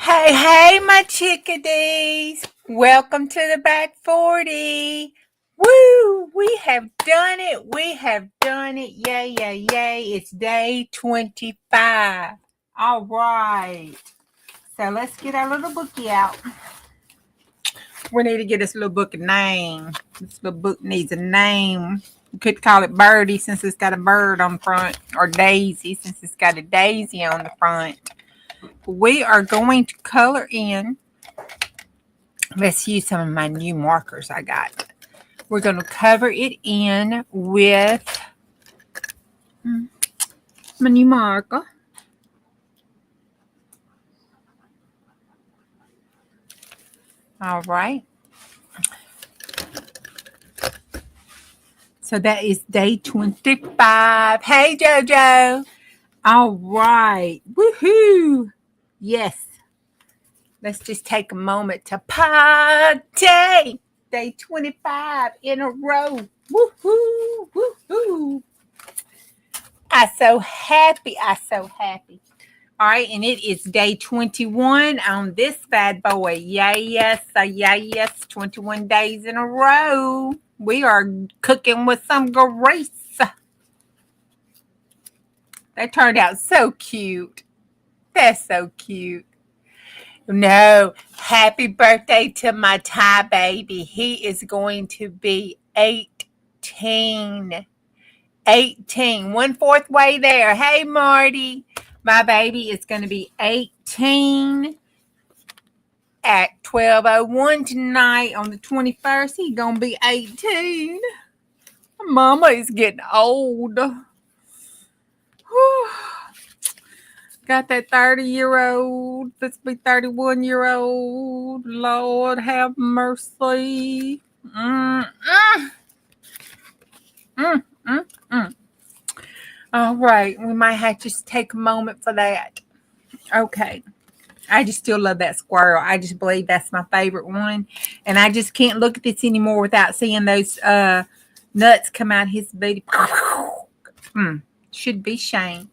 Hey, hey, my chickadees. Welcome to the back 40. Woo! We have done it. We have done it. Yay, yay, yay. It's day 25. All right. So let's get our little bookie out. We need to get this little book a name. This little book needs a name. We could call it Birdie since it's got a bird on the front, or Daisy since it's got a daisy on the front. We are going to color in. Let's use some of my new markers I got. We're going to cover it in with my new marker. All right. So that is day 25. Hey, JoJo. All right. Woohoo. Yes. Let's just take a moment to party. Day 25 in a row. Woohoo. Woohoo. I'm so happy. I'm so happy. All right, and it is day 21 on this bad boy. Yes, 21 days in a row. We are cooking with some grace. That turned out so cute. That's so cute. No, happy birthday to my Thai baby. He is going to be 18. 18. 1/4 way there. Hey, Marty. My baby is going to be 18 at 12:01 tonight on the 21st. He's going to be 18. Mama is getting old. Got that 30-year-old. Let's be 31-year-old. Lord have mercy. All right. We might have to just take a moment for that. Okay. I just still love that squirrel. I just believe that's my favorite one. And I just can't look at this anymore without seeing those nuts come out his booty. Should be shame.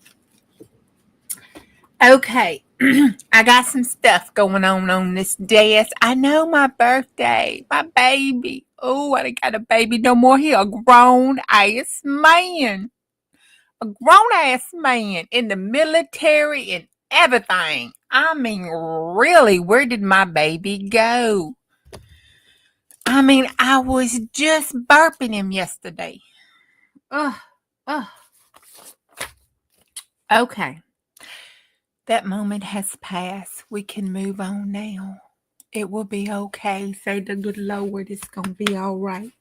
Okay. I got some stuff going on this desk. I know my birthday. My baby. Oh, I ain't got a baby no more. He a grown-ass man. A grown-ass man in the military and everything. I mean, really, where did my baby go? I mean, I was just burping him yesterday. Okay. That moment has passed. We can move on now. It will be okay. Say the good Lord, it's going to be all right.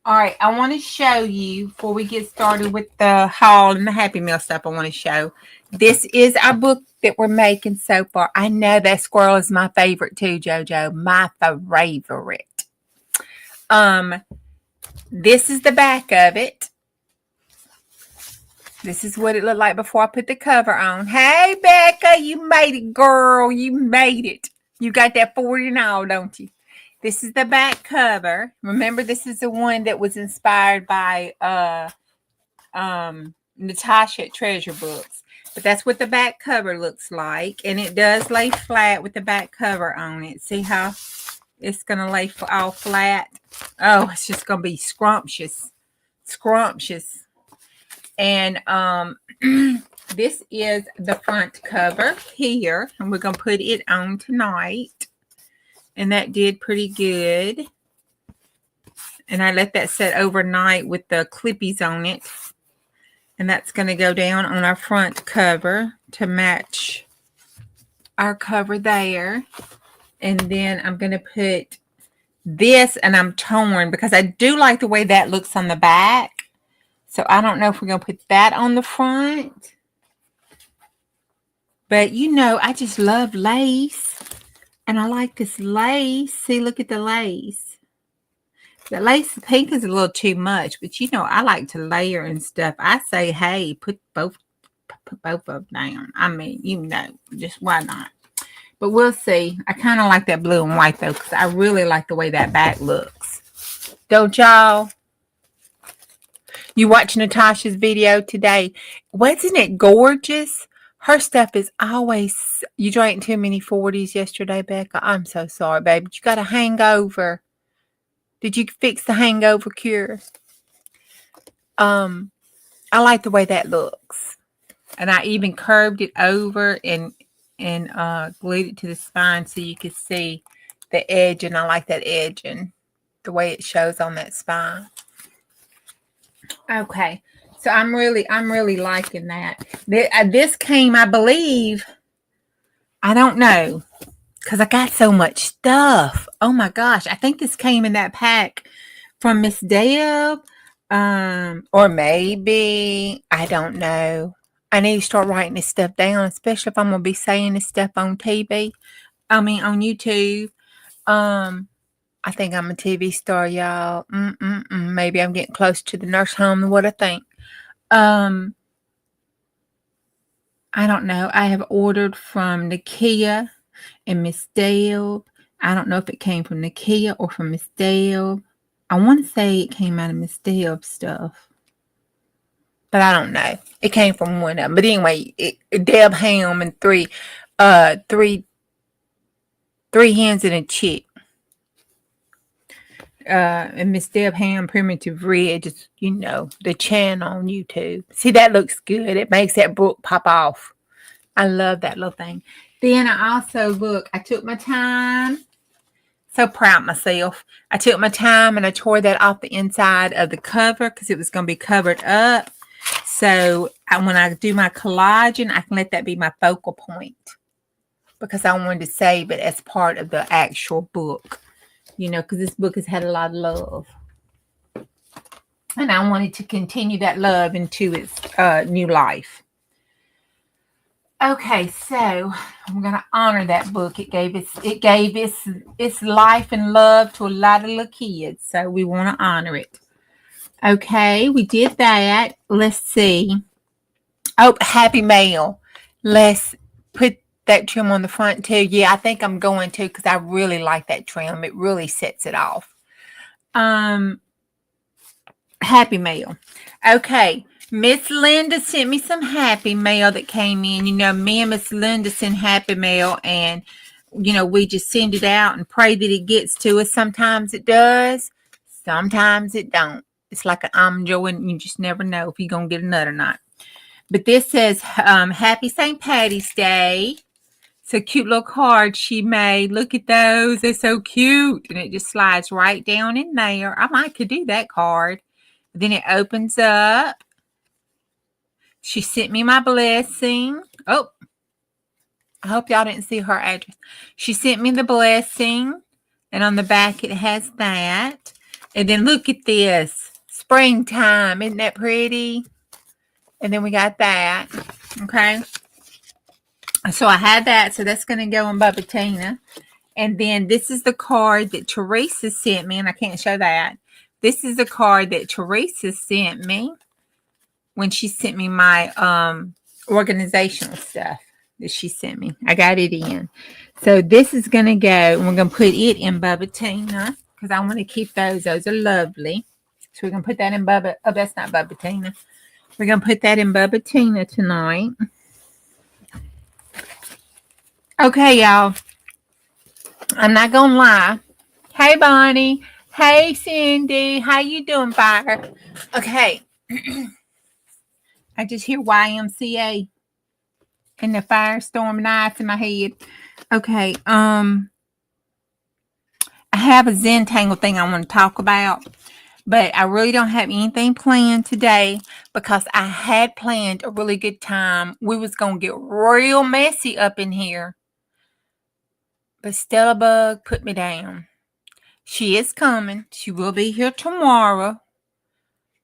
All right, I want to show you, before we get started with the haul and the Happy Meal stuff, I want to show. This is our book that we're making so far. I know that squirrel is my favorite too, JoJo. My favorite. This is the back of it. This is what it looked like before I put the cover on. Hey, Becca, you made it, girl. You made it. You got that 40 and all, don't you? This is the back cover. Remember, this is the one that was inspired by Natasha at Treasure Books. But that's what the back cover looks like. And it does lay flat with the back cover on it. See how it's going to lay all flat? Oh, it's just going to be scrumptious. Scrumptious. And this is the front cover here. And we're going to put it on tonight. And that did pretty good. And I let that set overnight with the clippies on it. And that's going to go down on our front cover to match our cover there. And then I'm going to put this, and I'm torn because I do like the way that looks on the back. So I don't know if we're going to put that on the front. But, you know, I just love lace. And I like this lace. See, look at the lace. The lace pink is a little too much. But, you know, I like to layer and stuff. I say, hey, put both of them down. I mean, you know, just why not? But we'll see. I kind of like that blue and white, though, because I really like the way that back looks. Don't y'all? You watched Natasha's video today. Wasn't it gorgeous? Her stuff is always, you drank too many 40s yesterday, Becca. I'm so sorry, baby. You got a hangover. Did you fix the hangover cure? I like the way that looks. And I even curved it over and glued it to the spine so you could see the edge. And I like that edge and the way it shows on that spine. Okay. So I'm really liking that. This came, I believe, I don't know, because I got so much stuff. Oh my gosh. I think this came in that pack from Miss Deb. Or maybe, I don't know. I need to start writing this stuff down, especially if I'm going to be saying this stuff on TV. I mean, on YouTube. I think I'm a TV star, y'all. Maybe I'm getting close to the nurse home than what I think. I don't know. I have ordered from Nakia and Miss Dale. I don't know if it came from Nakia or from Miss Dale. I want to say it came out of Miss Dale's stuff, but I don't know. It came from one of them. But anyway, Deb ham and three hens and a chick. And Miss Deb Ham Primitive Red, just, the channel on YouTube. See, that looks good. It makes that book pop off. I love that little thing. Then I also, I took my time. So proud of myself. I took my time and I tore that off the inside of the cover because it was going to be covered up. So when I do my collaging, I can let that be my focal point because I wanted to save it as part of the actual book. Because this book has had a lot of love. And I wanted to continue that love into its new life. Okay, so I'm going to honor that book. It gave its life and love to a lot of little kids. So we want to honor it. Okay, we did that. Let's see. Oh, Happy Mail. Let's put that trim on the front too. Yeah, I think I'm going to because I really like that trim. It really sets it off. Happy Mail. Okay. Miss Linda sent me some Happy Mail that came in. Me and Miss Linda send Happy Mail and, we just send it out and pray that it gets to us. Sometimes it does. Sometimes it don't. It's like an almond and you just never know if you're going to get a nut or not. But this says, Happy St. Patty's Day. It's a cute little card she made. Look at those. They're so cute. And it just slides right down in there. I might could do that card. Then it opens up. She sent me my blessing. Oh, I hope y'all didn't see her address. She sent me the blessing. And on the back it has that. And then look at this. Springtime. Isn't that pretty? And then we got that. Okay. So I had that. So that's going to go in Bubba Tina. And then this is the card that Teresa sent me. And I can't show that. This is the card that Teresa sent me when she sent me my organizational stuff that she sent me. I got it in. So this is going to go. And we're going to put it in Bubba Tina. Because I want to keep those. Those are lovely. So we're going to put that in Bubba. Oh, that's not Bubba Tina. We're going to put that in Bubba Tina tonight. Okay, y'all. I'm not going to lie. Hey, Bonnie. Hey, Cindy. How you doing, Fire? Okay. I just hear YMCA and the firestorm and ice in my head. Okay. I have a Zentangle thing I want to talk about. But I really don't have anything planned today because I had planned a really good time. We was going to get real messy up in here. But Stella Bug put me down. She is coming. She will be here tomorrow.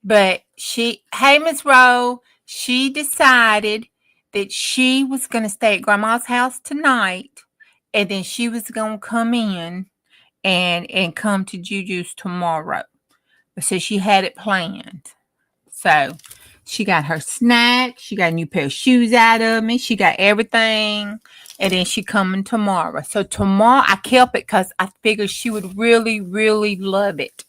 But hey, Miss Rowe, she decided that she was going to stay at Grandma's house tonight. And then she was going to come in and come to Juju's tomorrow. So she had it planned. So she got her snack. She got a new pair of shoes out of me. She got everything. And then she coming tomorrow. So tomorrow I kept it because I figured she would really, really love it.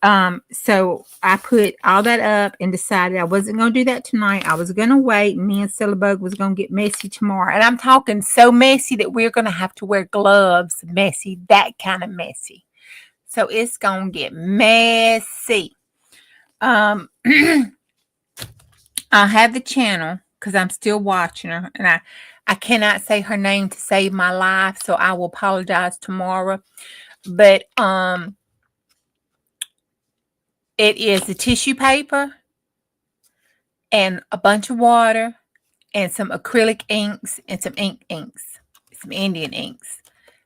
So I put all that up and decided I wasn't going to do that tonight. I was going to wait, and me and Syllabug was going to get messy tomorrow. And I'm talking so messy that we're going to have to wear gloves. Messy, that kind of messy. So it's going to get messy. I'll have the channel because I'm still watching her, and I cannot say her name to save my life, so I will apologize tomorrow. But it is the tissue paper and a bunch of water and some acrylic inks and some inks, some Indian inks.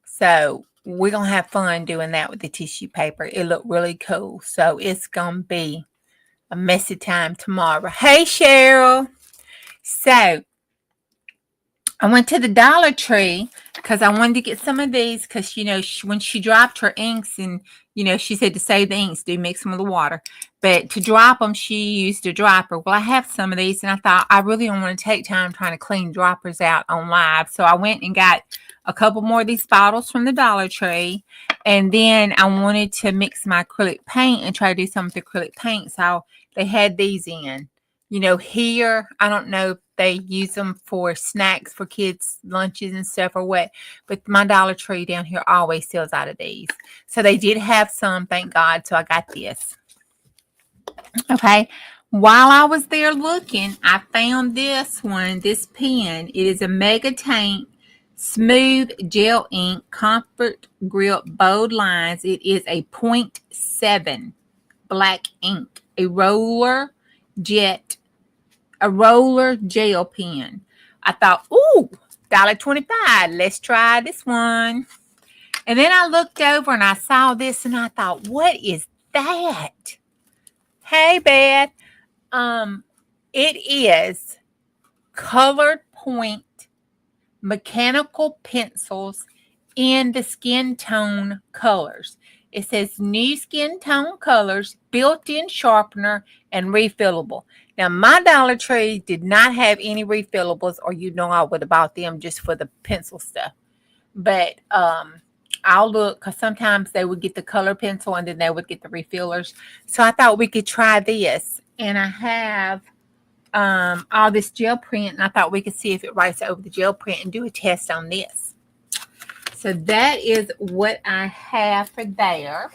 So we're going to have fun doing that with the tissue paper. It looked really cool. So it's going to be a messy time tomorrow. Hey, Cheryl. So I went to the Dollar Tree because I wanted to get some of these because, you know, when she dropped her inks and, you know, she said to save the inks, do mix them with the water. But to drop them, she used a dropper. Well, I have some of these, and I thought I really don't want to take time trying to clean droppers out on live. So I went and got a couple more of these bottles from the Dollar Tree. And then I wanted to mix my acrylic paint and try to do some with acrylic paint. So they had these in. You know, here, I don't know if they use them for snacks for kids' lunches and stuff or what, but my Dollar Tree down here always sells out of these. So they did have some, thank God, so I got this. Okay, while I was there looking, I found this one, this pen. It is a Mega Tank Smooth Gel Ink Comfort Grip Bold Lines. It is a 0.7 black ink, a roller gel pen. I thought, ooh, $1.25. Let's try this one. And then I looked over and I saw this and I thought, what is that? Hey, Beth. It is colored point mechanical pencils in the skin tone colors. It says new skin tone colors, built-in sharpener, and refillable. Now, my Dollar Tree did not have any refillables, or you know I would have bought them just for the pencil stuff. But I'll look because sometimes they would get the color pencil and then they would get the refillers. So I thought we could try this. And I have all this gel print, and I thought we could see if it writes over the gel print and do a test on this. So that is what I have for there.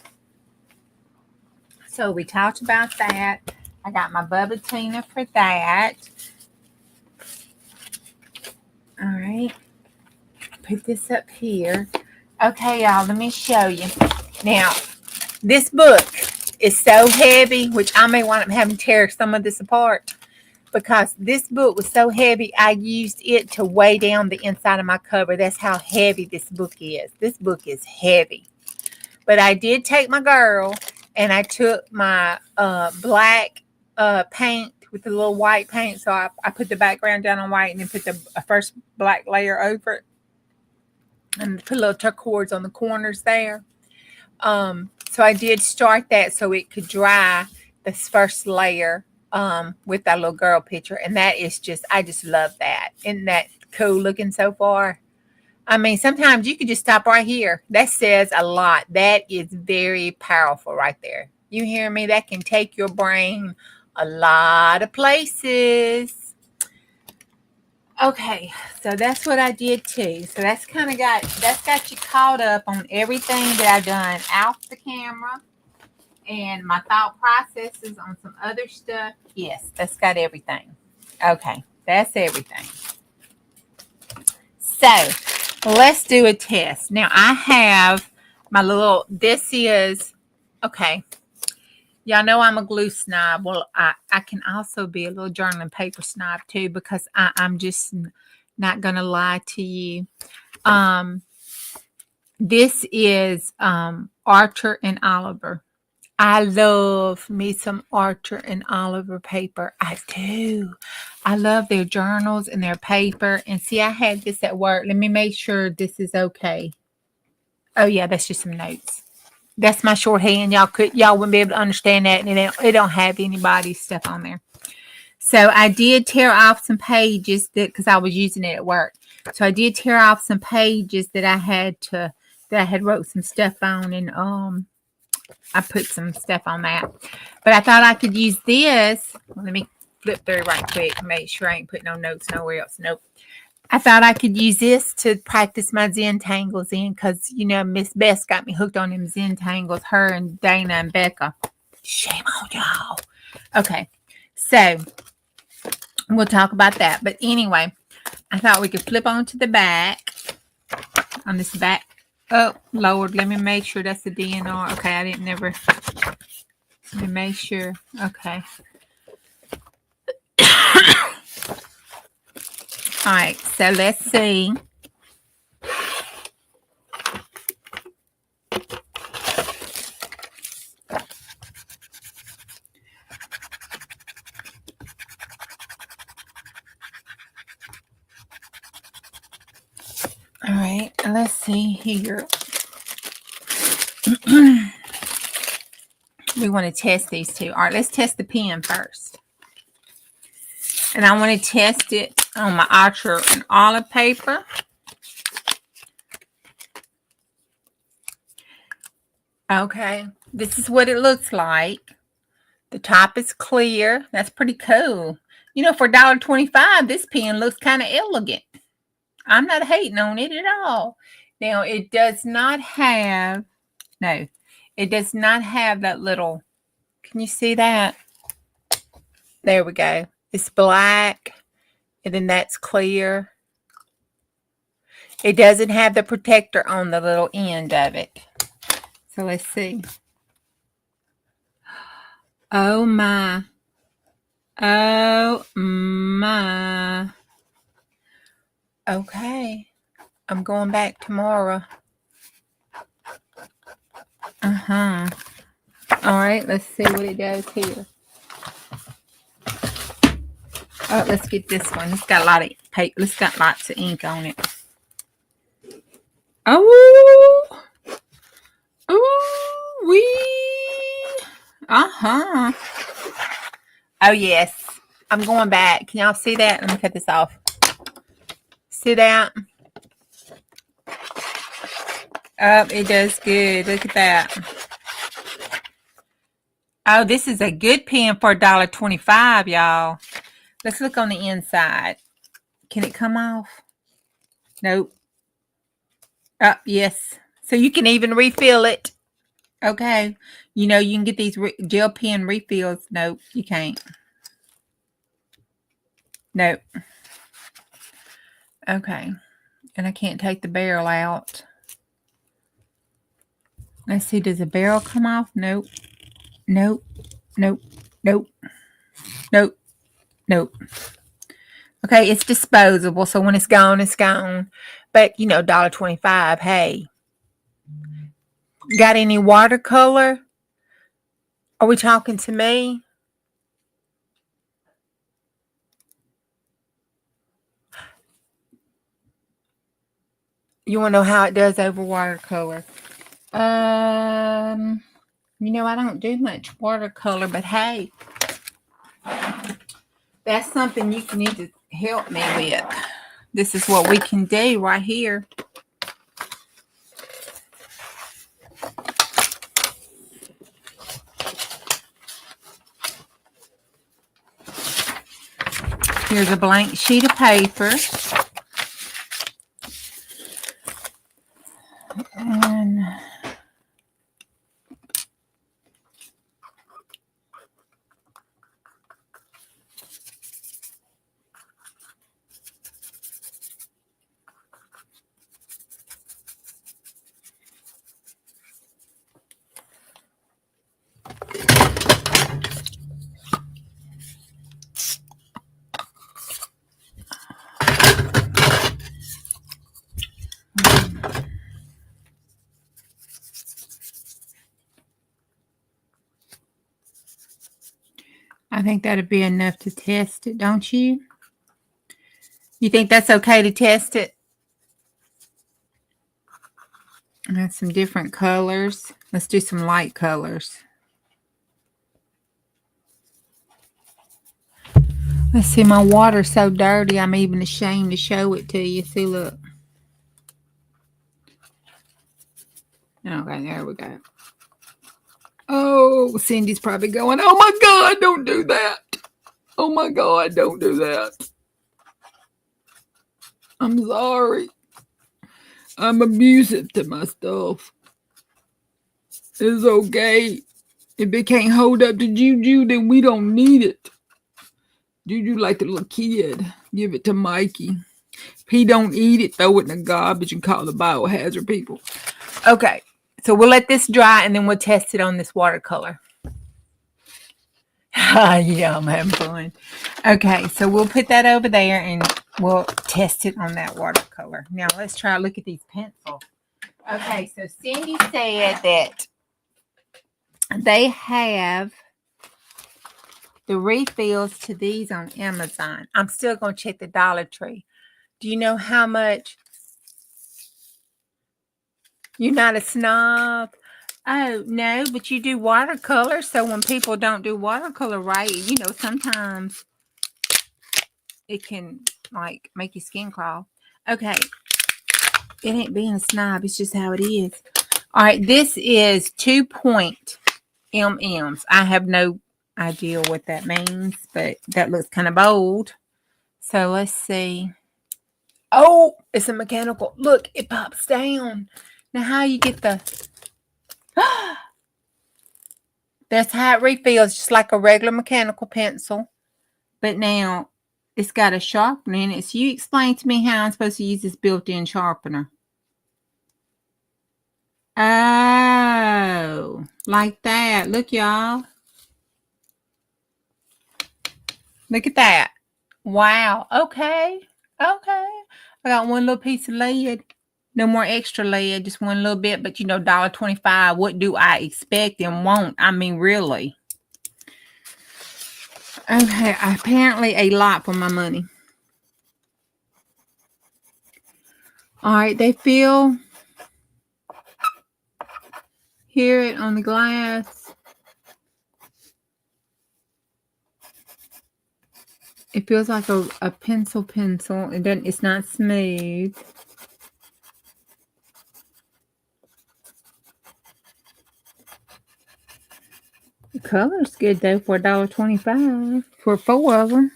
So we talked about that. I got my Bubba Tina for that. All right. Put this up here. Okay, y'all, let me show you. Now, this book is so heavy, which I may wind up having to tear some of this apart because this book was so heavy, I used it to weigh down the inside of my cover. That's how heavy this book is. This book is heavy. But I did take my girl, and I took my black paint with the little white paint. So I put the background down on white and then put the first black layer over it. And put a little turquoise on the corners there. So I did start that so it could dry this first layer with that little girl picture. And that is just, I just love that. Isn't that cool looking so far? I mean, sometimes you could just stop right here. That says a lot. That is very powerful right there. You hear me? That can take your brain a lot of places. Okay, so that's what I did too. So that's got you caught up on everything that I've done off the camera and my thought processes on some other stuff. Yes, that's got everything. Okay, that's everything. So let's do a test. Now I have my little, this is, okay. Y'all know I'm a glue snob. Well, I can also be a little journaling paper snob too because I'm just not going to lie to you. This is Archer and Oliver. I love me some Archer and Oliver paper. I do. I love their journals and their paper. And see, I had this at work. Let me make sure this is okay. Oh, yeah, that's just some notes. That's my shorthand. Y'all wouldn't be able to understand that, and it don't have anybody's stuff on there. So I did tear off some pages because I was using it at work. So I did tear off some pages that I had wrote some stuff on, and I put some stuff on that. But I thought I could use this. Let me flip through right quick and make sure I ain't putting no notes nowhere else. Nope. I thought I could use this to practice my Zentangles in because, you know, Miss Bess got me hooked on them Zentangles, her and Dana and Becca. Shame on y'all. Okay, so we'll talk about that. But anyway, I thought we could flip on to the back. On this back. Oh, Lord, let me make sure that's the DNR. Okay, I didn't never. Let me make sure. Okay. All right, so let's see. All right, let's see here. We want to test these two. All right, let's test the pen first. And I want to test it on my Ultra and olive paper. Okay, this is what it looks like. The top is clear. That's pretty cool. You know, for $1.25, this pen looks kind of elegant. I'm not hating on it at all. Now, it does not have, no, it does not have that little, can you see that? There we go. It's black, and then that's clear. It doesn't have the protector on the little end of it. So let's see. Oh my. Oh my. Okay. I'm going back tomorrow. Uh-huh. All right, let's see what it does here. Oh, let's get this one. It's got a lot of paper. It's got lots of ink on it. Oh. Ooh, wee. Uh-huh. Oh, yes. I'm going back. Can y'all see that? Let me cut this off. See that? Oh, it does good. Look at that. Oh, this is a good pen for $1.25, y'all. Let's look on the inside. Can it come off? Nope. Oh, yes. So you can even refill it. Okay. You know, you can get these gel pen refills. Nope, you can't. Nope. Okay. And I can't take the barrel out. Let's see, does the barrel come off? Nope. Nope. Nope. Nope. Nope. Nope. Okay, it's disposable, so when it's gone, it's gone. But, you know, $1.25, hey. Got any watercolor? Are we talking to me? You want to know how it does over watercolor? You know, I don't do much watercolor, but hey, that's something you need to help me with. This is what we can do right here. Here's a blank sheet of paper. And I think that'd be enough to test it, don't you? You think that's okay to test it? And that's some different colors. Let's do some light colors. Let's see, my water's so dirty, I'm even ashamed to show it to you. See, look. Okay, there we go. Oh, Cindy's probably going, oh my God, don't do that. Oh my God, don't do that. I'm sorry. I'm abusive to my stuff. It's okay. If it can't hold up to Juju, then we don't need it. Juju like a little kid. Give it to Mikey. If he don't eat it, throw it in the garbage and call the biohazard people. Okay, so we'll let this dry and then we'll test it on this watercolor. Yeah, I'm having fun. Okay, so we'll put that over there and we'll test it on that watercolor. Now let's try to look at these pencils. Okay, so Cindy said that they have the refills to these on Amazon. I'm still going to check the Dollar Tree. Do you know how much? You're not a snob? Oh, no, but you do watercolor. So when people don't do watercolor right, you know, sometimes it can, like, make your skin crawl. Okay. It ain't being a snob. It's just how it is. All right. This is 2-point MMs. I have no idea what that means, but that looks kind of bold. So let's see. Oh, it's a mechanical. Look, it pops down. Now, how you get the... That's how it refills, just like a regular mechanical pencil. But now, it's got a sharpener in it. So you explain to me how I'm supposed to use this built-in sharpener. Oh, like that. Look, y'all. Look at that. Wow. Okay. Okay. I got one little piece of lead. No more extra lead, just one little bit. But, you know, $1.25. What do I expect and want? I mean, really. Okay. Apparently a lot for my money. All right. They feel... Hear it on the glass. It feels like a pencil. It doesn't. It's not smooth. The color's good though for $1.25 for 4 of them.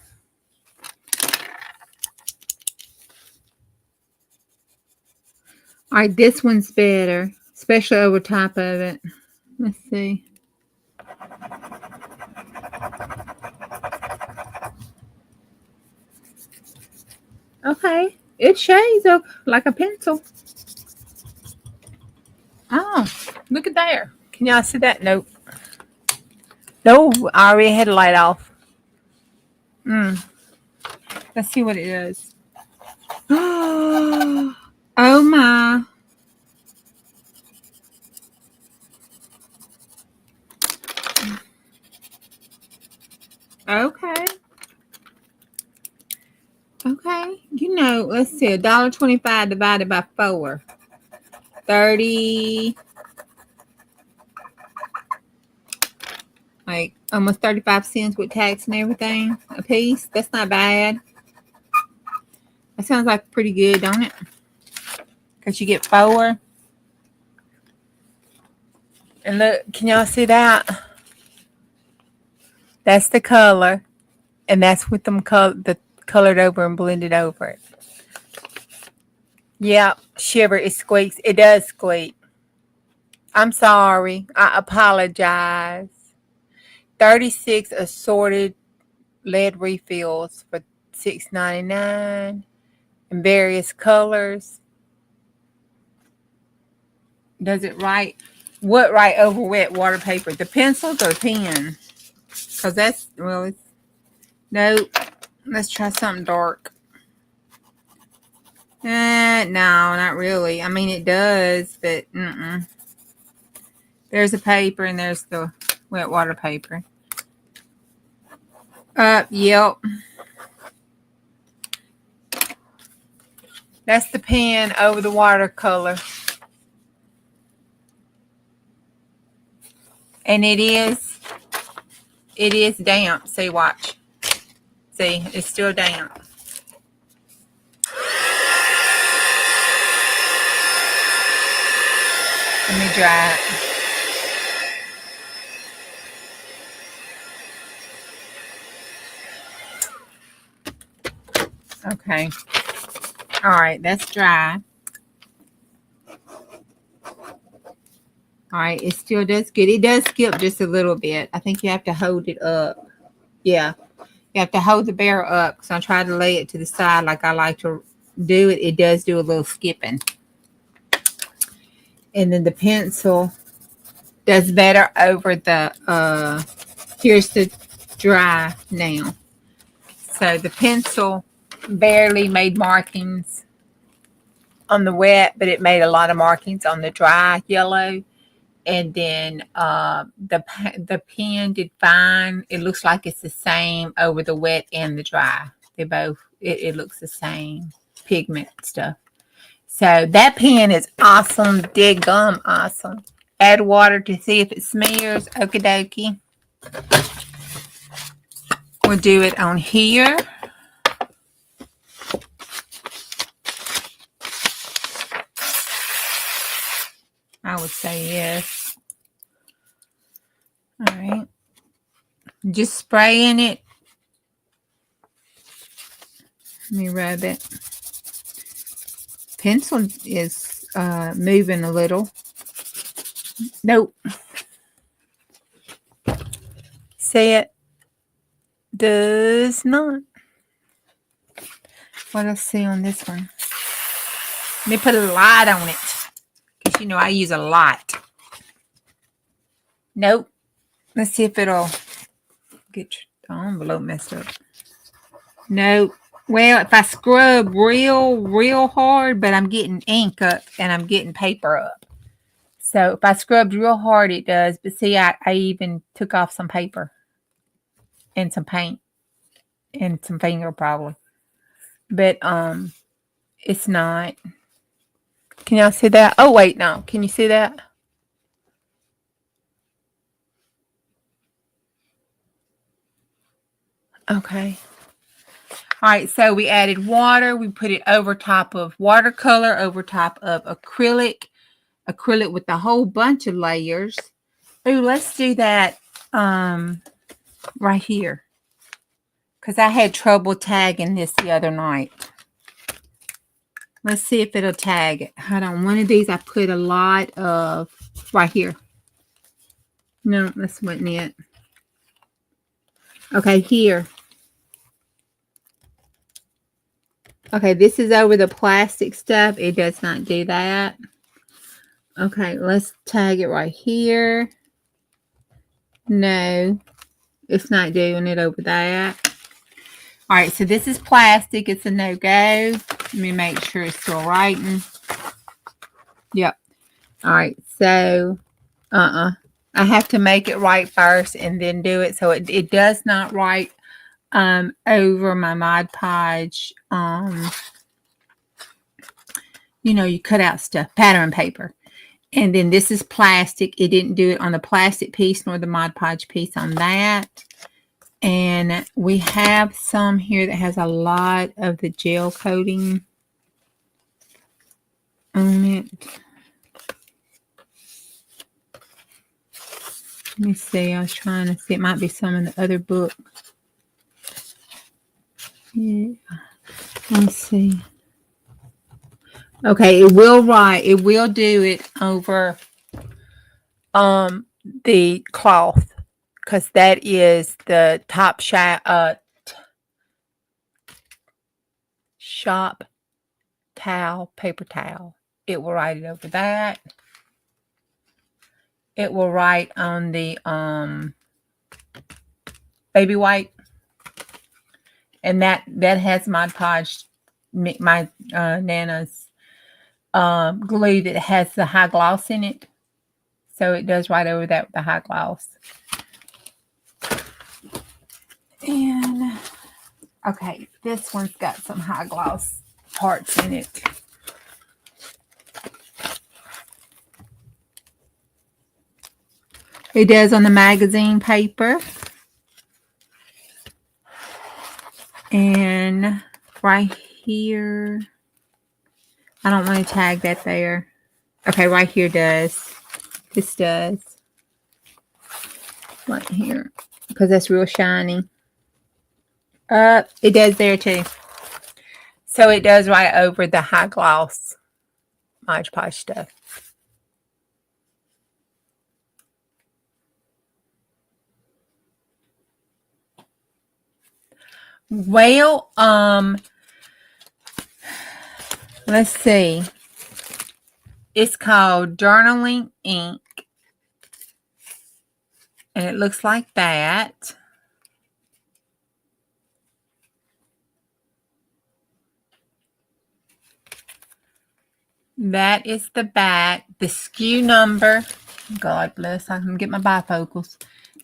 All right, this one's better, especially over top of it. Let's see. Okay, it shades up like a pencil. Oh, look at there. Can y'all see that? Nope. No, I already had the light off. Let's see what it does. Oh my. Okay. Okay. You know, let's see. $1.25 divided by 4. 30. Like almost 35 cents with tax and everything a piece. That's not bad. That sounds like pretty good, don't it? Because you get 4. And look, can y'all see that? That's the color. And that's with them the colored over and blended over it. Yep, shiver, it squeaks. It does squeak. I'm sorry. I apologize. 36 assorted lead refills for $6.99 in various colors. Does it write? What write over wet water paper? The pencils or pen? Because that's, well, it's, no. Let's try something dark. No, not really. I mean, it does, but There's a paper and there's the wet water paper. Yep. That's the pen over the watercolor. And it is damp. See, watch. See, it's still damp. Let me dry it. Okay. All right, that's dry. All right, it still does good. It does skip just a little bit. I think you have to hold it up. Yeah, you have to hold the bear up. So I try to lay it to the side like I like to do it. It does do a little skipping. And then the pencil does better over the, here's the dry now. So the pencil barely made markings on the wet, but it made a lot of markings on the dry yellow. And then the pen did fine. It looks like it's the same over the wet and the dry. They both, it looks the same pigment stuff. So that pen is awesome. Dig gum, awesome. Add water to see if it smears. Okie dokie. We'll do it on here. I would say yes. All right. Just spraying it. Let me rub it. Pencil is moving a little. Nope. See it? Does not. What let's see on this one. Let me put a light on it. Because you know I use a lot. Nope. Let's see if it'll get the envelope messed up. Nope. Well, if I scrub real hard, but I'm getting ink up and I'm getting paper up. So if I scrubbed real hard, it does. But see, I even took off some paper and some paint and some finger probably. But it's not. Can y'all see that? Oh, wait, no. Can you see that? Okay. All right, so we added water. We put it over top of watercolor, over top of acrylic with a whole bunch of layers. Ooh, let's do that right here. Because I had trouble tagging this the other night. Let's see if it'll tag it. Hold on. One of these I put a lot of right here. No, this wasn't it. Okay, here. Okay, this is over the plastic stuff. It does not do that. Okay, let's tag it right here. No, it's not doing it over that. All right, so this is plastic. It's a no-go. Let me make sure it's still writing. Yep. All right, so, I have to make it right first and then do it. So it does not write over my Mod Podge. You know, you cut out stuff, pattern paper. And then this is plastic. It didn't do it on the plastic piece nor the Mod Podge piece on that. And we have some here that has a lot of the gel coating on it. Let me see. I was trying to see. It might be some in the other book. Yeah. Let's see. Okay, it will write. It will do it over the cloth. Because that is the top shop towel, paper towel. It will write it over that. It will write on the baby white. And that has Mod Podge, my Nana's glue that has the high gloss in it. So it does write over that with the high gloss. And okay, this one's got some high gloss parts in it. It does on the magazine paper. And right here, I don't want to tag that there. Okay, right here does. This does. Right here. Because that's real shiny. It does there too. So it does right over the high gloss Mod Podge stuff. Well, let's see. It's called Journaling Ink. And it looks like that. That is the back. The SKU number. God bless. I can get my bifocals.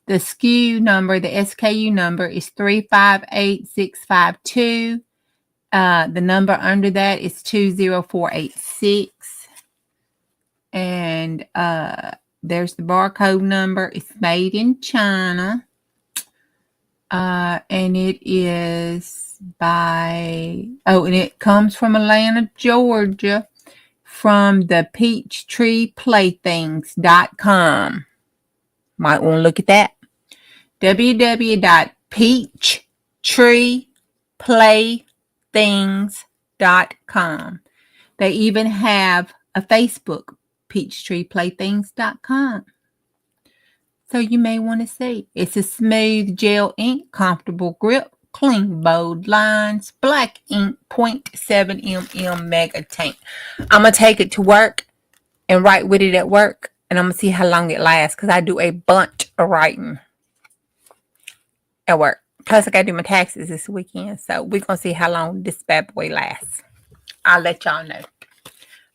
The SKU number, the SKU number is 358652. The number under that is 20486. And there's the barcode number. It's made in China. And it is and it comes from Atlanta, Georgia, from the peachtreeplaythings.com. Might want to look at that. www.peachtreeplaythings.com. They even have a Facebook, peachtreeplaythings.com. So you may want to see. It's a smooth gel ink, comfortable grip, clean bold lines, black ink, 0.7 mm mega tank. I'm going to take it to work and write with it at work. And I'm going to see how long it lasts because I do a bunch of writing at work. Plus, I got to do my taxes this weekend. So we're going to see how long this bad boy lasts. I'll let y'all know.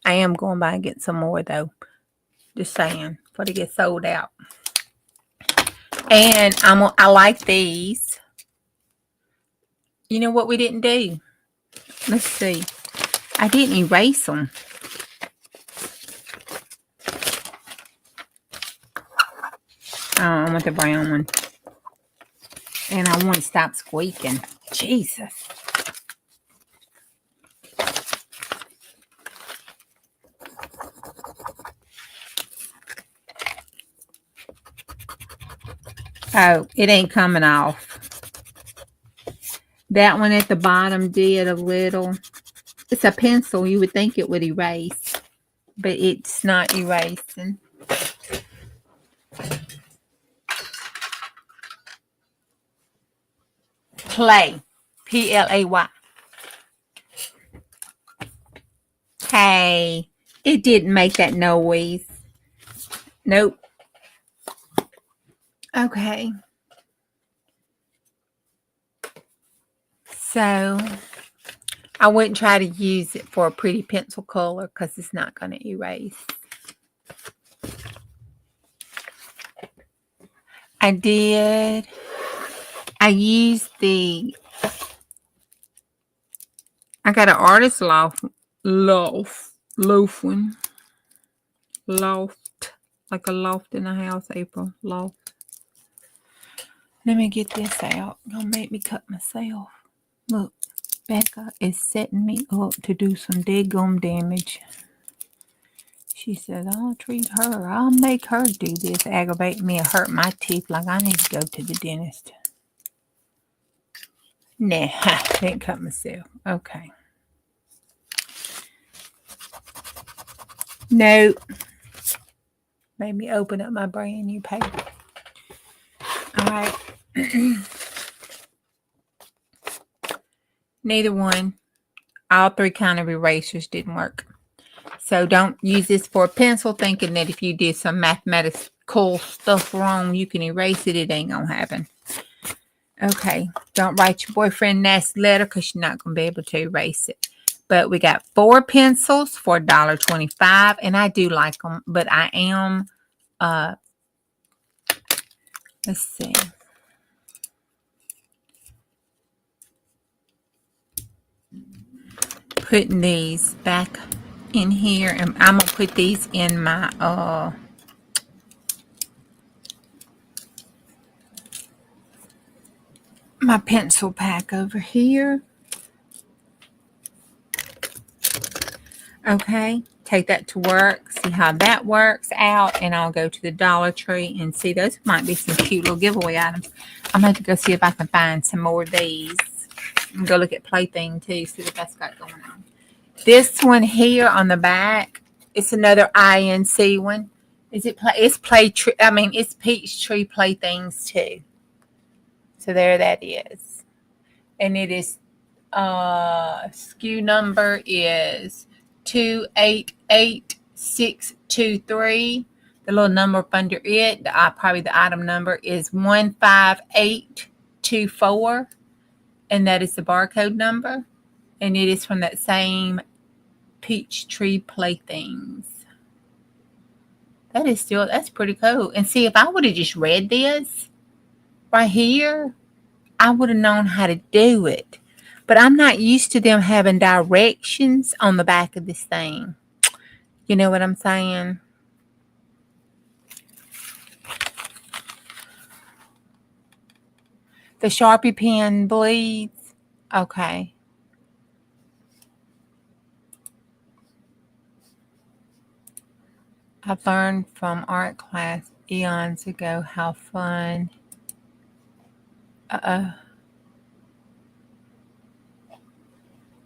I am going by and get some more, though. Just saying, before they get sold out. And I like these. You know what we didn't do? Let's see. I didn't erase them. Oh, I want the brown one. And I want to stop squeaking. Jesus. Oh, it ain't coming off. That one at the bottom did a little. It's a pencil. You would think it would erase. But it's not erasing. Play. P-L-A-Y. Hey. It didn't make that noise. Nope. Okay. So, I wouldn't try to use it for a pretty pencil color because it's not going to erase. I used I got an artist loft one. Loft. Like a loft in a house, April. Loft. Let me get this out. Gonna make me cut myself. Look, Becca is setting me up to do some daggum damage. She said, I'll treat her. I'll make her do this. Aggravate me and hurt my teeth like I need to go to the dentist. Nah, didn't cut myself. Okay. Nope. Made me open up my brand new paper. All right. Neither one. All three kind of erasers didn't work. So don't use this for a pencil thinking that if you did some mathematical stuff wrong, you can erase it. It ain't going to happen. Okay. Don't write your boyfriend a nasty letter because you're not going to be able to erase it. But we got 4 pencils for $1.25. And I do like them. But I am, let's see. Putting these back in here. And I'm going to put these in my, my pencil pack over here. Okay, take that to work, see how that works out, and I'll go to the Dollar Tree and see. Those might be some cute little giveaway items. I'm going to have to go see if I can find some more of these. And go look at Plaything too, see what that's got going on. This one here on the back, it's another INC one. Is it play? It's it's Peachtree Playthings too. So there that is, and it is SKU number is 288623. The little number up under it, probably the item number is 15824, and that is the barcode number, and it is from that same Peachtree Playthings. That's pretty cool. And see, if I would have just read this right here, I would have known how to do it. But I'm not used to them having directions on the back of this thing. You know what I'm saying? The Sharpie pen bleeds. Okay. I've learned from art class eons ago how fun.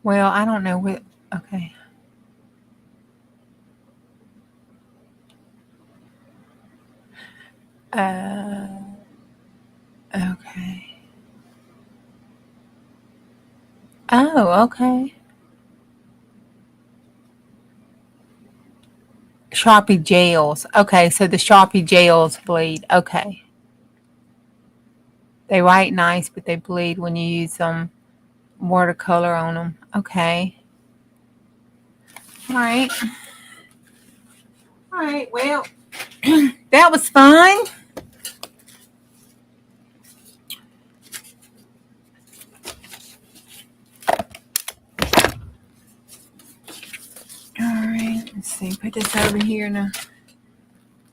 Well, I don't know what. Okay. Okay. Oh, okay. Sharpie gels. Okay, so the Sharpie gels bleed. Okay. They write nice, but they bleed when you use some watercolor on them. Okay. All right. All right. Well, that was fun. All right. Let's see. Put this over here in the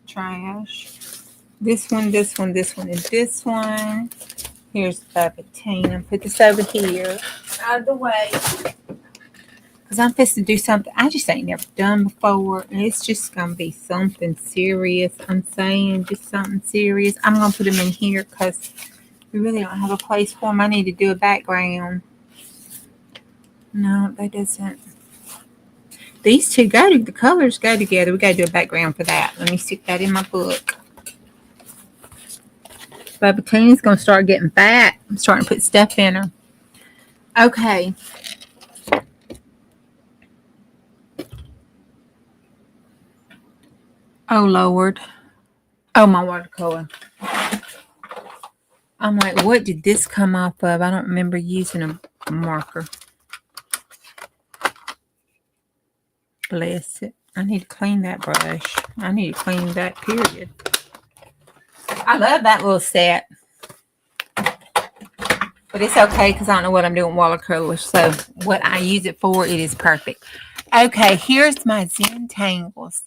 trash. This one, this one, this one, and this one. Here's the 15. Put this over here out of the way. Because I'm supposed to do something I just ain't never done before. And it's just going to be something serious. I'm saying just something serious. I'm going to put them in here because we really don't have a place for them. I need to do a background. No, that doesn't. These two the colors go together. We got to do a background for that. Let me stick that in my book. Bubba Tina's going to start getting fat. I'm starting to put stuff in her. Okay. Oh, Lord. Oh, my watercolor. I'm like, what did this come off of? I don't remember using a marker. Bless it. I need to clean that brush. I need to clean that, period. I love that little set. But it's okay because I don't know what I'm doing watercolor. So what I use it for, it is perfect. Okay, here's my Zen Tangles.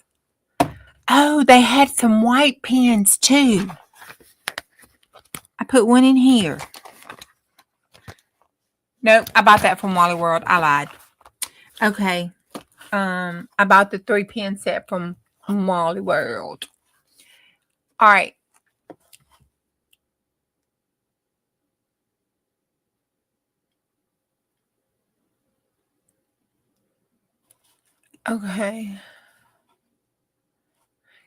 Oh, they had some white pens too. I put one in here. Nope, I bought that from Wally World. I lied. Okay. I bought the 3-pen set from Wally World. All right. Okay.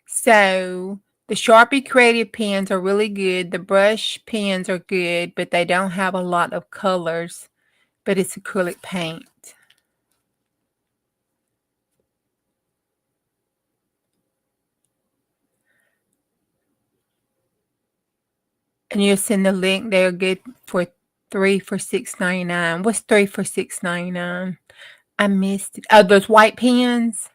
So the Sharpie Creative pens are really good. The brush pens are good, but they don't have a lot of colors. But it's acrylic paint. And you'll send the link. They're good for 3 for $6.99. What's 3 for $6.99? I missed it. Oh, those white pens.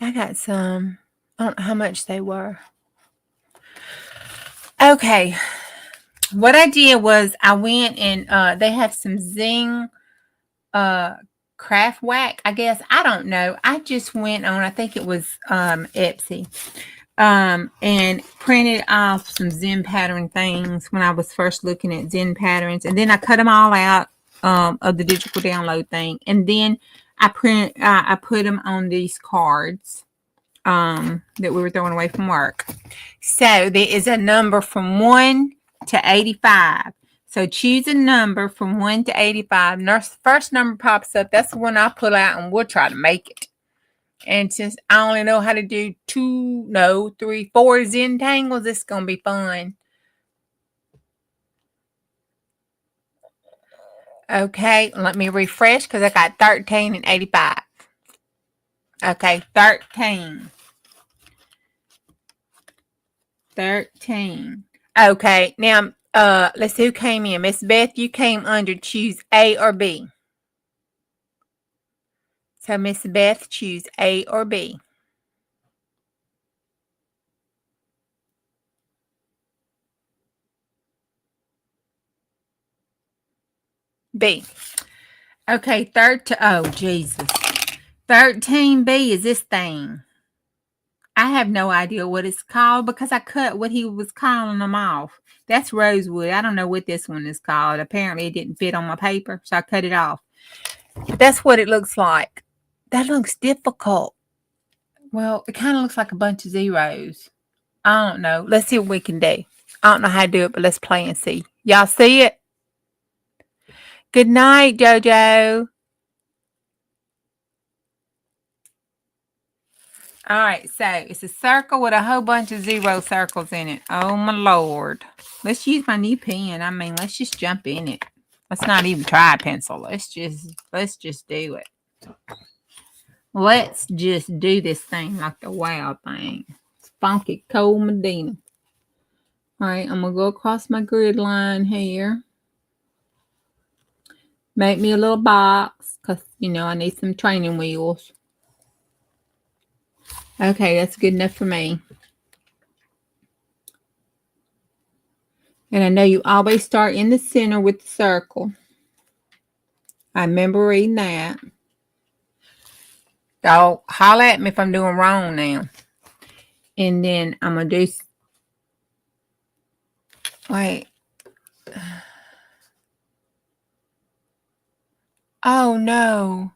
I got some. I don't know how much they were. Okay. What I did was I went and they have some Zing craft whack, I guess. I don't know. I just went on, I think it was Etsy. And printed off some Zen pattern things when I was first looking at Zen patterns. And then I cut them all out of the digital download thing. And then I put them on these cards that we were throwing away from work. So there is a number from 1 to 85. So choose a number from 1 to 85. First number pops up. That's the one I pull out and we'll try to make it. And since I only know how to do 4 Zen tangles, it's going to be fun. Okay, let me refresh because I got 13 and 85. Okay, 13. 13. Okay, now let's see who came in. Miss Beth, you came under. Choose A or B. So Miss Beth, choose A or B. B. Okay, oh Jesus. 13B is this thing. I have no idea what it's called because I cut what he was calling them off. That's rosewood. I don't know what this one is called. Apparently it didn't fit on my paper, so I cut it off. But that's what it looks like. That looks difficult. Well, it kind of looks like a bunch of zeros. I don't know. Let's see what we can do. I don't know how to do it, but let's play and see. Y'all see it? Good night, JoJo. All right, so it's a circle with a whole bunch of zero circles in it. Oh my Lord. Let's use my new pen. I mean, let's just jump in it. Let's not even try a pencil. Let's just do it. Let's just do this thing like the wow thing. It's funky cold Medina. All right, I'm gonna go across my grid line here. Make me a little box because I need some training wheels. Okay, that's good enough for me. And I know you always start in the center with the circle. I remember reading that. So holler at me if I'm doing wrong now. And then I'm going to do... Wait. Oh, no.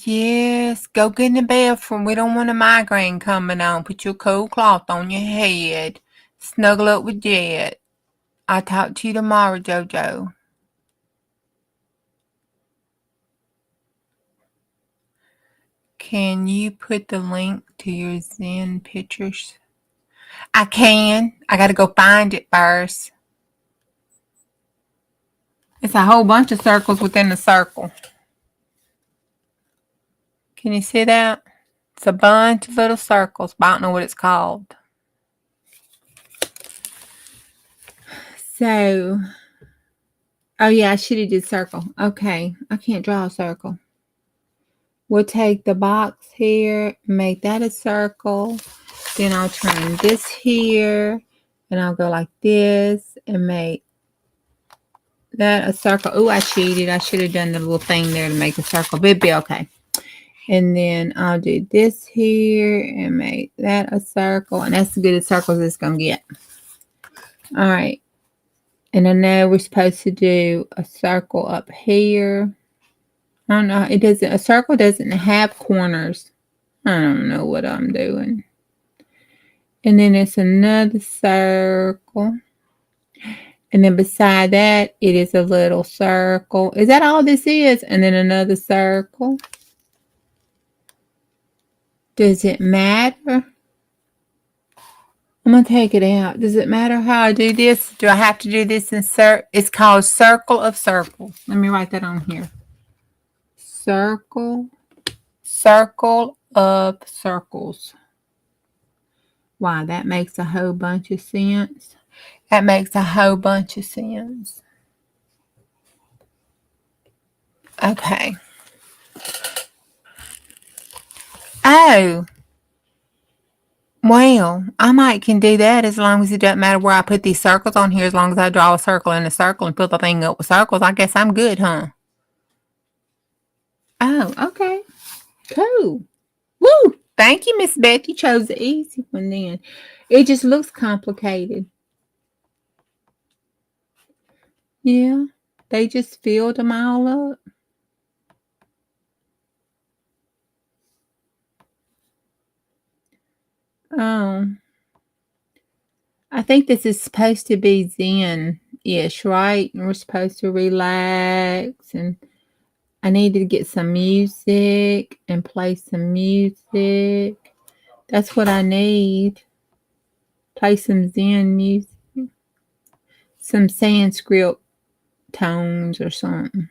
Yes. Go get in the bathroom. We don't want a migraine coming on. Put your cold cloth on your head. Snuggle up with Jet. I'll talk to you tomorrow, JoJo. Can you put the link to your Zen pictures? I can. I got to go find it first. It's a whole bunch of circles within the circle. Can you see that? It's a bunch of little circles, but I don't know what it's called. So, oh yeah, I should have did circle. Okay, I can't draw a circle. We'll take the box here, make that a circle. Then I'll turn this here, and I'll go like this and make that a circle. Oh, I cheated. I should have done the little thing there to make a circle, but it'd be okay. And then I'll do this here and make that a circle. And that's as good a circle as it's going to get. All right. And I know we're supposed to do a circle up here. I don't know. A circle doesn't have corners. I don't know what I'm doing. And then it's another circle. And then beside that, it is a little circle. Is that all this is? And then another circle. Does it matter? I'm going to take it out. Does it matter how I do this? Do I have to do this in It's called Circle of Circles. Let me write that on here. Circle of Circles. Wow, that makes a whole bunch of sense. That makes a whole bunch of sense. Okay. Oh. Well, I can do that as long as it doesn't matter where I put these circles on here. As long as I draw a circle in a circle and fill the thing up with circles, I guess I'm good, huh? Oh, okay. Cool. Woo! Thank you, Miss Beth. You chose the easy one then. It just looks complicated. Yeah. They just filled them all up. Oh. I think this is supposed to be Zen-ish, right? And we're supposed to relax, and I needed to get some music and play some music. That's what I need. Play some Zen music. Some Sanskrit tones or something.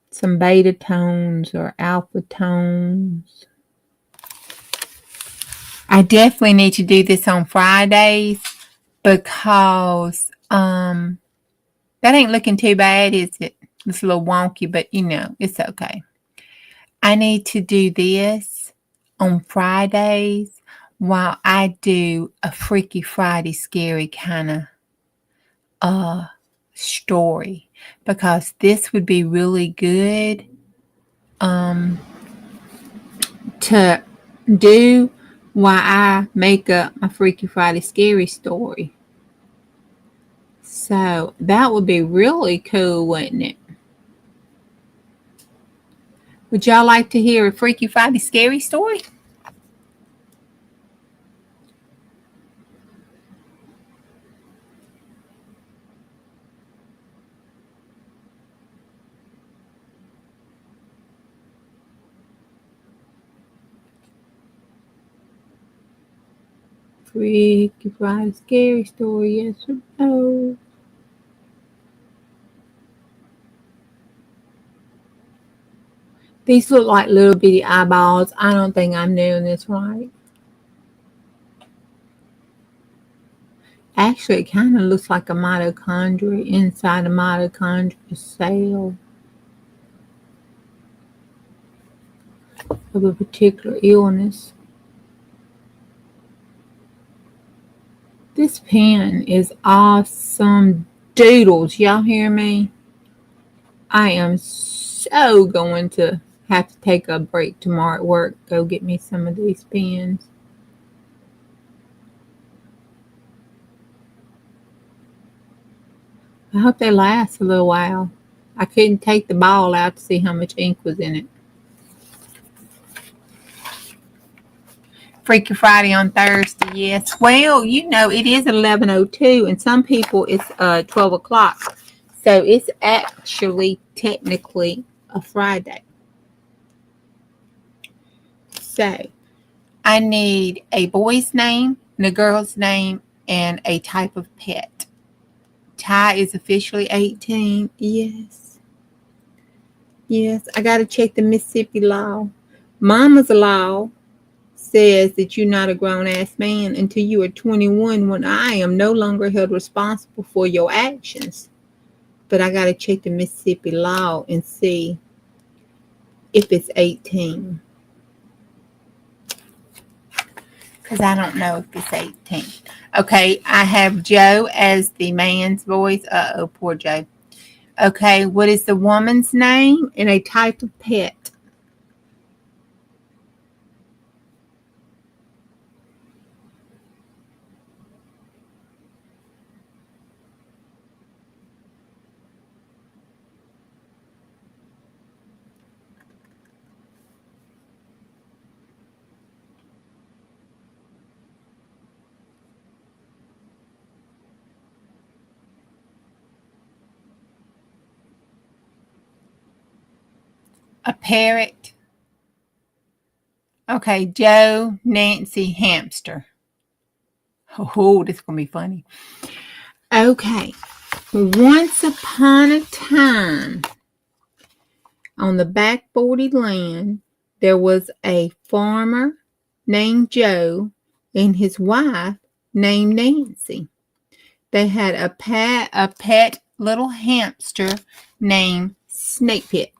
Some beta tones or alpha tones. I definitely need to do this on Fridays because that ain't looking too bad, is it? It's a little wonky, but it's okay. I need to do this on Fridays while I do a Freaky Friday scary kind of story, because this would be really good to do while I make up my Freaky Friday scary story. So that would be really cool, wouldn't it? Would y'all like to hear a Freaky Friday scary story? Freaky Friday scary story, yes or no? These look like little bitty eyeballs. I don't think I'm doing this right. Actually, it kind of looks like a mitochondria inside a mitochondria cell of a particular illness. This pen is awesome doodles. Y'all hear me? I am so going to have to take a break tomorrow at work. Go get me some of these pens. I hope they last a little while. I couldn't take the ball out to see how much ink was in it. Freaky Friday on Thursday, yes. Well, it is 11:02, and some people it's 12 o'clock. So it's actually technically a Friday. So I need a boy's name and a girl's name and a type of pet. Ty is officially 18. Yes. Yes, I got to check the Mississippi law. Mama's law says that you're not a grown-ass man until you are 21, when I am no longer held responsible for your actions. But I got to check the Mississippi law and see if it's 18. Because I don't know if it's 18. Okay, I have Joe as the man's voice. Uh-oh, poor Joe. Okay, what is the woman's name and a type of pet? A parrot. Okay, Joe, Nancy, hamster. Oh, this is going to be funny. Okay, once upon a time, on the back 40 land, there was a farmer named Joe and his wife named Nancy. They had a pet little hamster named Snake Pit.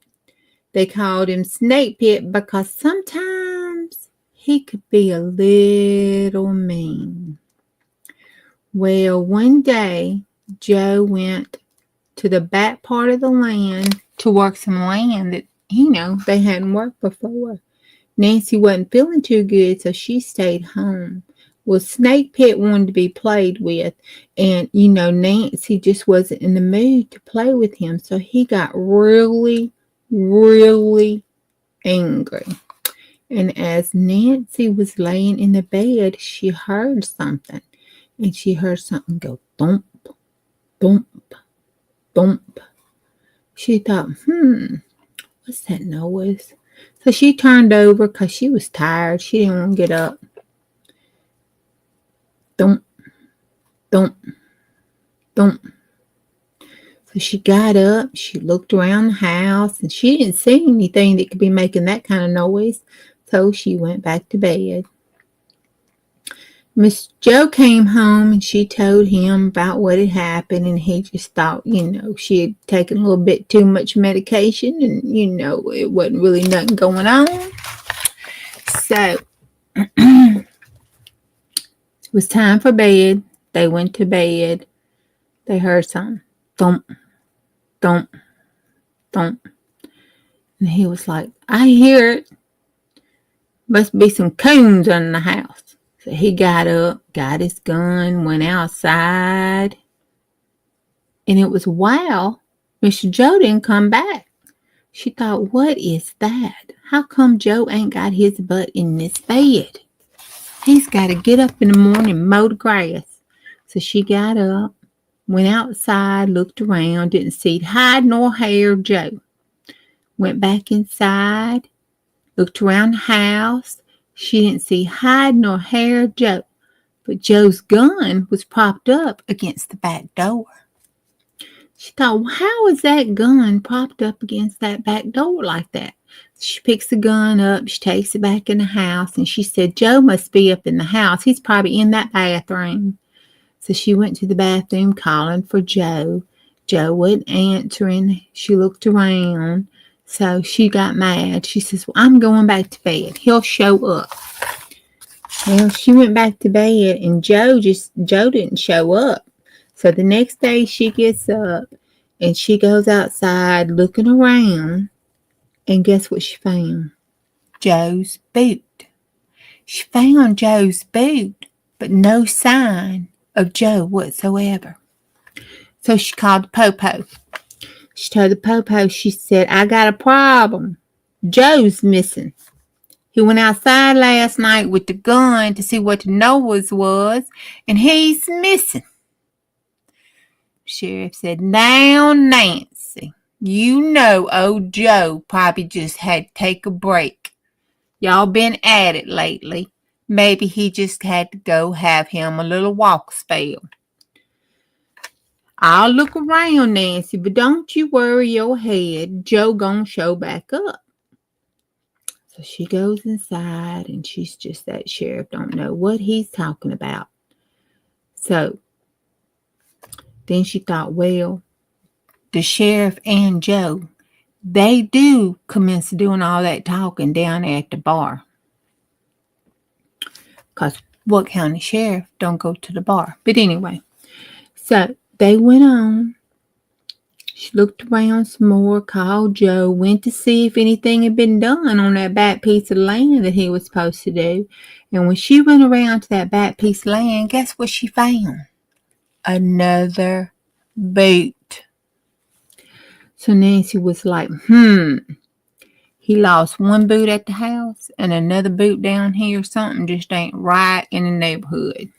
They called him Snake Pit because sometimes he could be a little mean. Well, one day, Joe went to the back part of the land to work some land that, they hadn't worked before. Nancy wasn't feeling too good, so she stayed home. Well, Snake Pit wanted to be played with, and, Nancy just wasn't in the mood to play with him, so he got really, really angry. And as Nancy was laying in the bed, she heard something. and she heard something go thump, thump, thump. She thought, what's that noise? So she turned over because she was tired. She didn't want to get up. Thump, thump, thump. So she got up, she looked around the house, and she didn't see anything that could be making that kind of noise. So she went back to bed. Miss Joe came home and she told him about what had happened, and he just thought, she had taken a little bit too much medication, and, it wasn't really nothing going on. So it was time for bed. They went to bed. They heard something. Thump, thump, thump. And he was like, I hear it. Must be some coons in the house. So he got up, got his gun, went outside. And it was wow, Mr. Joe didn't come back. She thought, what is that? How come Joe ain't got his butt in this bed? He's got to get up in the morning and mow the grass. So she got up, went outside, looked around, didn't see hide nor hair Joe. Went back inside, looked around the house. She didn't see hide nor hair Joe, but Joe's gun was propped up against the back door. She thought, well, how is that gun propped up against that back door like that? She picks the gun up, she takes it back in the house, and she said, Joe must be up in the house. He's probably in that bathroom. So she went to the bathroom calling for Joe. Joe wasn't answering. She looked around. So she got mad. She says, well, I'm going back to bed. He'll show up. Well, she went back to bed, and Joe didn't show up. So the next day she gets up and she goes outside looking around, and guess what she found? Joe's boot. She found Joe's boot, but no sign of Joe whatsoever. So she called the popo. She told the popo, she said, I got a problem. Joe's missing. He went outside last night with the gun to see what the noise was, and he's missing. Sheriff said, now, Nancy, you know old Joe probably just had to take a break. Y'all been at it lately. Maybe he just had to go have him a little walk spell. I'll look around, Nancy, but don't you worry your head. Joe gonna show back up. So she goes inside, and she's just that sheriff don't know what he's talking about. So then she thought, well, the sheriff and Joe, they do commence doing all that talking down at the bar. Because what county sheriff don't go to the bar? But anyway, so they went on. She looked around some more, called Joe, went to see if anything had been done on that back piece of land that he was supposed to do. And when she went around to that back piece of land, guess what she found? Another boot. So Nancy was like, he lost one boot at the house and another boot down here. Something just ain't right in the neighborhood.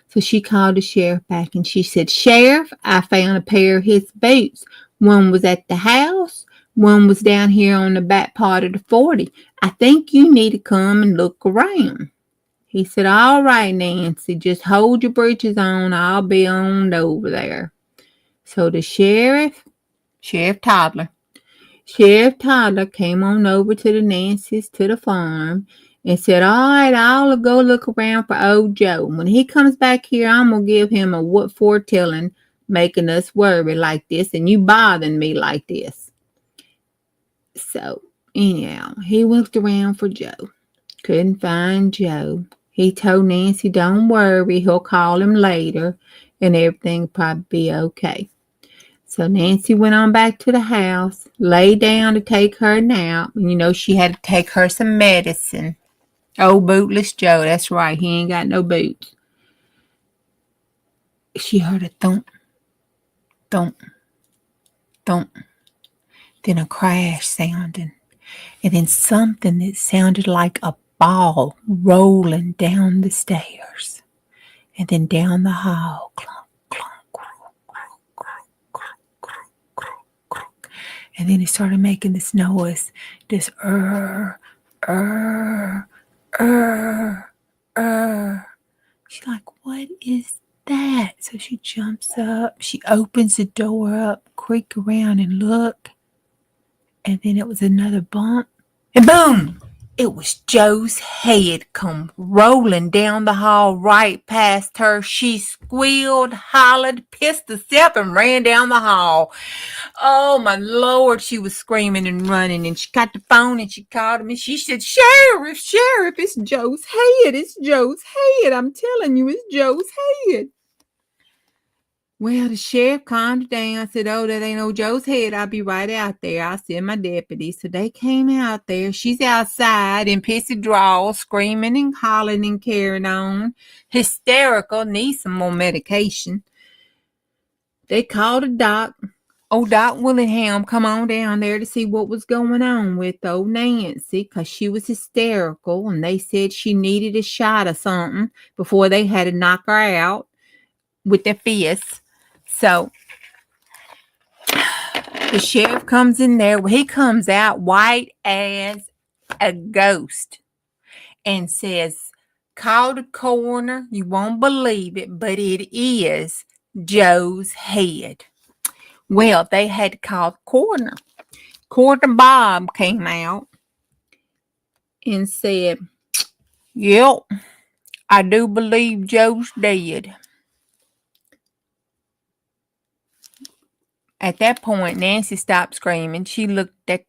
So she called the sheriff back and she said, Sheriff, I found a pair of his boots. One was at the house. One was down here on the back part of the 40. I think you need to come and look around. He said, all right, Nancy, just hold your breeches on. I'll be on over there. So the Sheriff Toddler came on over to the Nancy's to the farm and said, all right, I'll go look around for old Joe. When he comes back here, I'm going to give him a what for telling, making us worry like this and you bothering me like this. So anyhow, he looked around for Joe. Couldn't find Joe. He told Nancy, don't worry, he'll call him later and everything will probably be okay. So Nancy went on back to the house, lay down to take her nap. And she had to take her some medicine. Old bootless Joe, that's right, he ain't got no boots. She heard a thump, thump, thump. Then a crash sounding. And then something that sounded like a ball rolling down the stairs. And then down the hall, clunk, clunk, clunk, clunk, clunk, clunk, clunk, clunk. And then he started making this noise, this er, er, er. She's like, what is that? So she jumps up, she opens the door up, creak around and look. And then it was another bump. And boom! It was Joe's head come rolling down the hall right past her. She squealed, hollered, pissed herself, and ran down the hall. Oh, my Lord, she was screaming and running, and she got the phone, and she called him, and she said, Sheriff, Sheriff, it's Joe's head. It's Joe's head. I'm telling you, it's Joe's head. Well, the sheriff calmed down, said, oh, that ain't no Joe's head. I'll be right out there. I'll send my deputies. So they came out there. She's outside in pissy draws, screaming and hollering and carrying on. Hysterical, needs some more medication. They called a doc. Old Doc Willingham come on down there to see what was going on with old Nancy, because she was hysterical, and they said she needed a shot or something before they had to knock her out with their fists. So the sheriff comes in there. Well, he comes out white as a ghost and says, call the coroner. You won't believe it, but it is Joe's head. Well, they had to call the coroner. Coroner Bob came out and said, yep, I do believe Joe's dead. At that point, Nancy stopped screaming. She looked at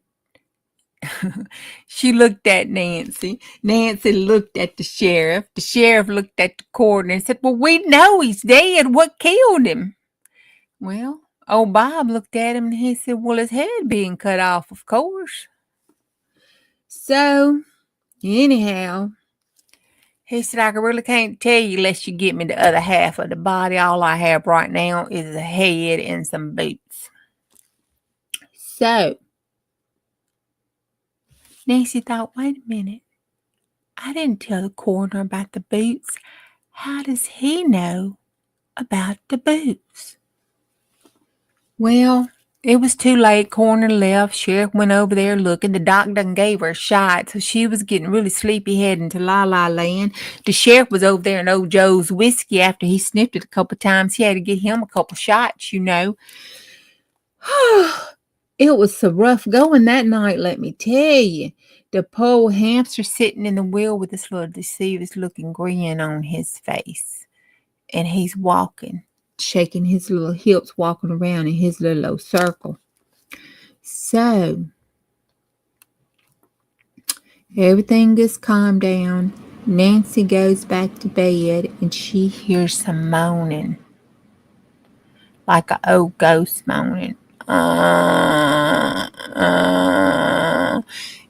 Nancy. Nancy looked at the sheriff. The sheriff looked at the coroner and said, well, we know he's dead. What killed him? Well, old Bob looked at him and he said, well, his head being cut off, of course. So, anyhow, he said, I really can't tell you unless you get me the other half of the body. All I have right now is a head and some boots. So, Nancy thought, wait a minute. I didn't tell the coroner about the boots. How does he know about the boots? Well, it was too late. Coroner left. Sheriff went over there looking. The doc done gave her a shot, so she was getting really sleepy heading to La La Land. The sheriff was over there in old Joe's whiskey after he sniffed it a couple times. He had to get him a couple shots, you know. It was so rough going that night, let me tell you. The poor hamster sitting in the wheel with this little deceived looking grin on his face. And he's walking, shaking his little hips, walking around in his little circle. So, everything gets calmed down. Nancy goes back to bed and she hears some moaning. Like an old ghost moaning.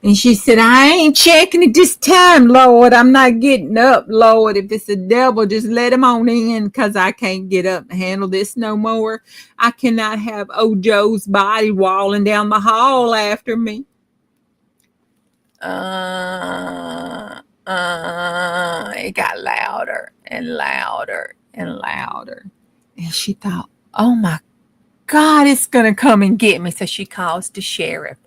And she said, I ain't checking it this time, Lord. I'm not getting up, Lord. If it's the devil, just let him on in, because I can't get up and handle this no more. I cannot have old Joe's body walling down the hall after me. It got louder and louder and louder. And she thought, oh my God, it's going to come and get me. So she calls the sheriff.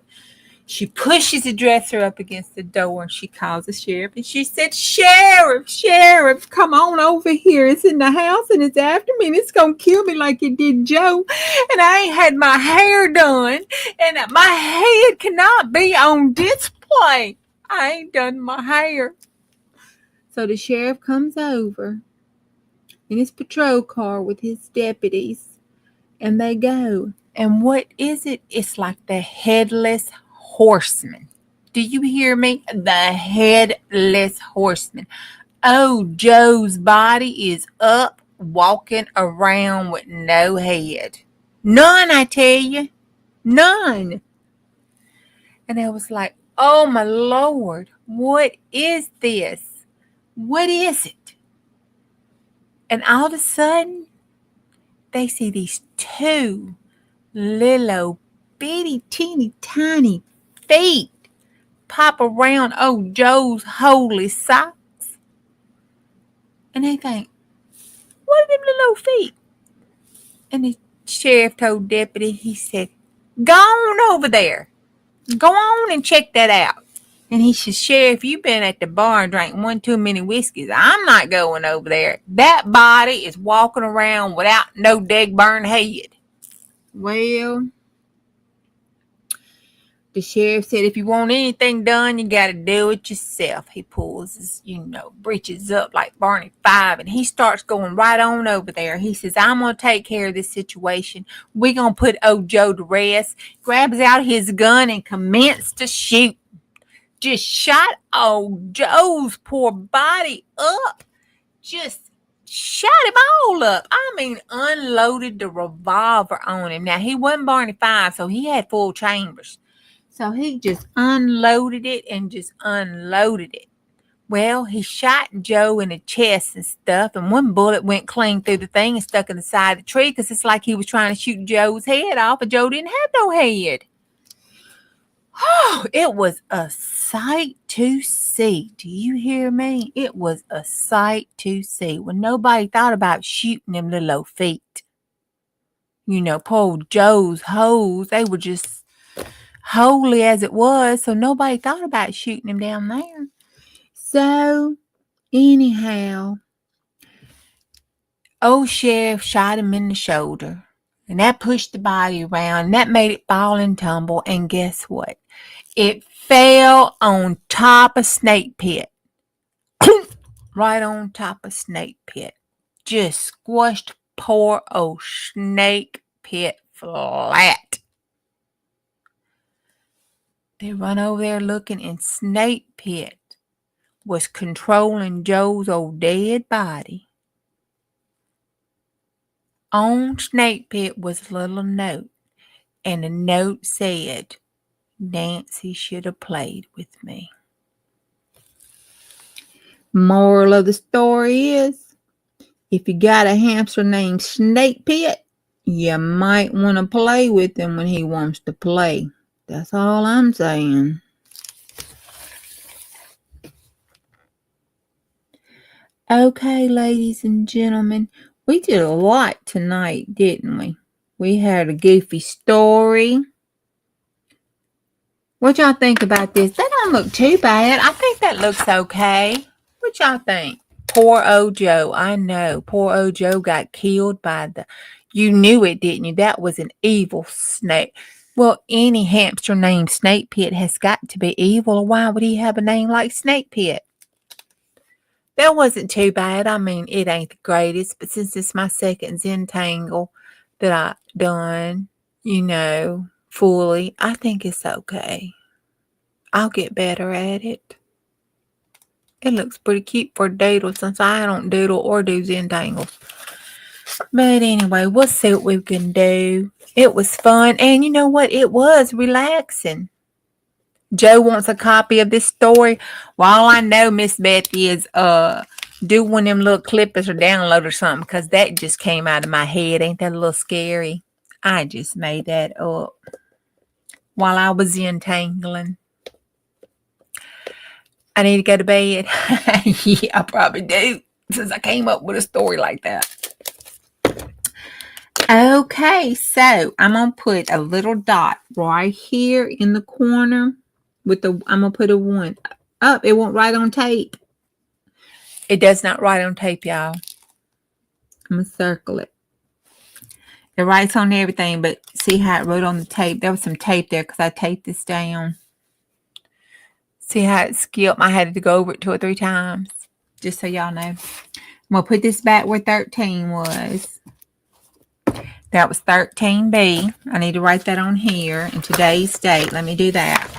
She pushes the dresser up against the door and she calls the sheriff. And she said, Sheriff, come on over here. It's in the house and it's after me and it's going to kill me like it did Joe. And I ain't had my hair done. And my head cannot be on display. I ain't done my hair. So the sheriff comes over in his patrol car with his deputies. And they go. And what is it? It's like the headless horseman. Do you hear me? The headless horseman. Oh, Joe's body is up, walking around with no head. None, I tell you. None. And I was like, oh my Lord, what is this? What is it? And all of a sudden, they see these two little bitty teeny tiny feet pop around old Joe's holy socks. And they think, what are them little feet? And the sheriff told deputy, he said, go on over there. Go on and check that out. And he said, Sheriff, you've been at the bar and drank one too many whiskeys. I'm not going over there. That body is walking around without no dead burn head. Well, the sheriff said, if you want anything done, you got to do it yourself. He pulls his, breeches up like Barney Five, and he starts going right on over there. He says, I'm going to take care of this situation. We're going to put old Joe to rest. Grabs out his gun and commenced to shoot. Just shot old Joe's poor body up. Just shot him all up. I mean, unloaded the revolver on him. Now, he wasn't Barney Five, so he had full chambers. So he just unloaded it and just unloaded it. Well, he shot Joe in the chest and stuff, and one bullet went clean through the thing and stuck in the side of the tree because it's like he was trying to shoot Joe's head off, and Joe didn't have no head. Oh, it was a sight to see. Do you hear me? It was a sight to see. When nobody thought about shooting them little old feet. Poor Joe's hoes, they were just holy as it was, so nobody thought about shooting him down there. So, anyhow, old sheriff shot him in the shoulder, and that pushed the body around, and that made it fall and tumble, and guess what? It fell on top of Snake Pit. Right on top of Snake Pit. Just squashed poor old Snake Pit flat. They run over there looking, and Snake Pit was controlling Joe's old dead body. On Snake Pit was a little note, and the note said, Nancy should have played with me. Moral of the story is, if you got a hamster named Snake Pit, you might want to play with him when he wants to play. That's all I'm saying. Okay, ladies and gentlemen, we did a lot tonight, didn't we? We had a goofy story. What y'all think about this? That don't look too bad. I think that looks okay. What y'all think? Poor old Joe. I know. Poor old Joe got killed by you knew it, didn't you? That was an evil snake. Well, any hamster named Snake Pit has got to be evil. Why would he have a name like Snake Pit? That wasn't too bad. I mean, it ain't the greatest, but since it's my second Zentangle that I done, fully, I think it's okay. I'll get better at it. It looks pretty cute for a doodle since I don't doodle or do Zentangles. But anyway, we'll see what we can do. It was fun, and you know what? It was relaxing. Joe wants a copy of this story. Well, all I know, Miss Bethy, is do one of them little clippers or download or something, because that just came out of my head. Ain't that a little scary? I just made that up while I was entangling. I need to go to bed. Yeah, I probably do, since I came up with a story like that. Okay, so I'm going to put a little dot right here in the corner. I'm going to put a 1 up. It won't write on tape. It does not write on tape, y'all. I'm going to circle it. It writes on everything, but see how it wrote on the tape? There was some tape there because I taped this down. See how it skipped? I had to go over it 2 or 3 times, just so y'all know. I'm going to put this back where 13 was. That was 13B. I need to write that on here in today's date. Let me do that.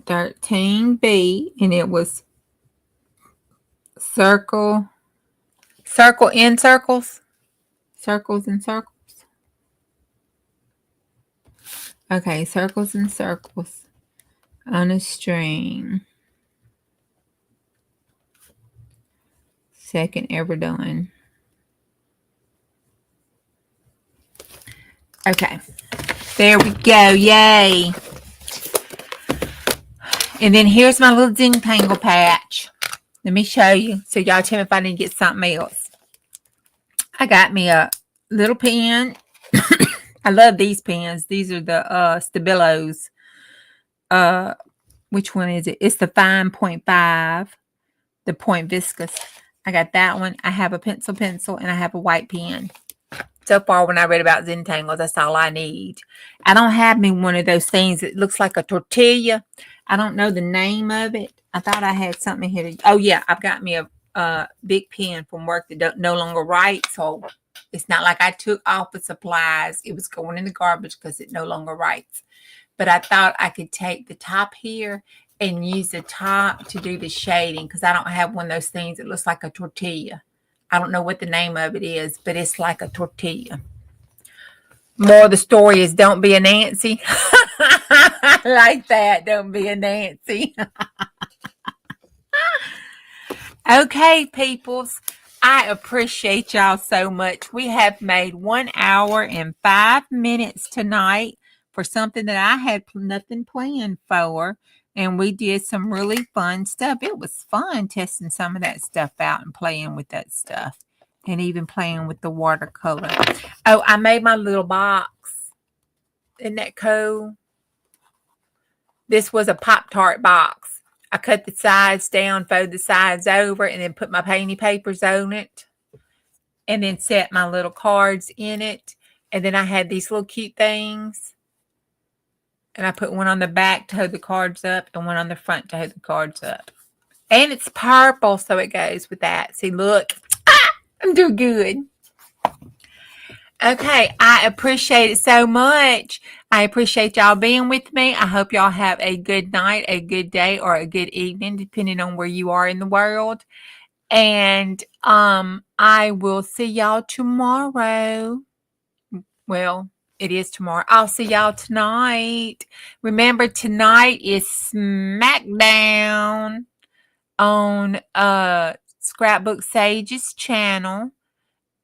13B, and it was circle in circles. Circles and circles. Okay, circles and circles on a string. Second ever done. Okay, there we go. Yay. And then here's my little Zentangle patch. Let me show you. So y'all tell me if I need to get something else. I got me a little pen. I love these pens. These are the Stabilos. Which one is it? It's the fine 0.5, the point viscous. I got that one. I have a pencil, and I have a white pen. So far, when I read about Zentangles, that's all I need. I don't have me one of those things that looks like a tortilla. I don't know the name of it. I thought I had something here. Oh, yeah. I've got me a big pen from work that no longer writes. So it's not like I took off the supplies. It was going in the garbage because it no longer writes. But I thought I could take the top here and use the top to do the shading because I don't have one of those things that looks like a tortilla. I don't know what the name of it is, but it's like a tortilla. More of the story is don't be a Nancy. Like that. Don't be a Nancy. Okay, peoples. I appreciate y'all so much. We have made 1 hour and 5 minutes tonight for something that I had nothing planned for. And we did some really fun stuff. It was fun testing some of that stuff out and playing with that stuff. And even playing with the watercolor. Oh, I made my little box. Isn't that cool? This was a Pop-Tart box. I cut the sides down, fold the sides over, and then put my painty papers on it. And then set my little cards in it. And then I had these little cute things. And I put one on the back to hold the cards up and one on the front to hold the cards up. And it's purple, so it goes with that. See, look. I'm doing good. Okay, I appreciate it so much. I appreciate y'all being with me. I hope y'all have a good night, a good day, or a good evening, depending on where you are in the world. And I will see y'all tomorrow. Well, it is tomorrow. I'll see y'all tonight. Remember, tonight is SmackDown on Scrapbook Sage's channel.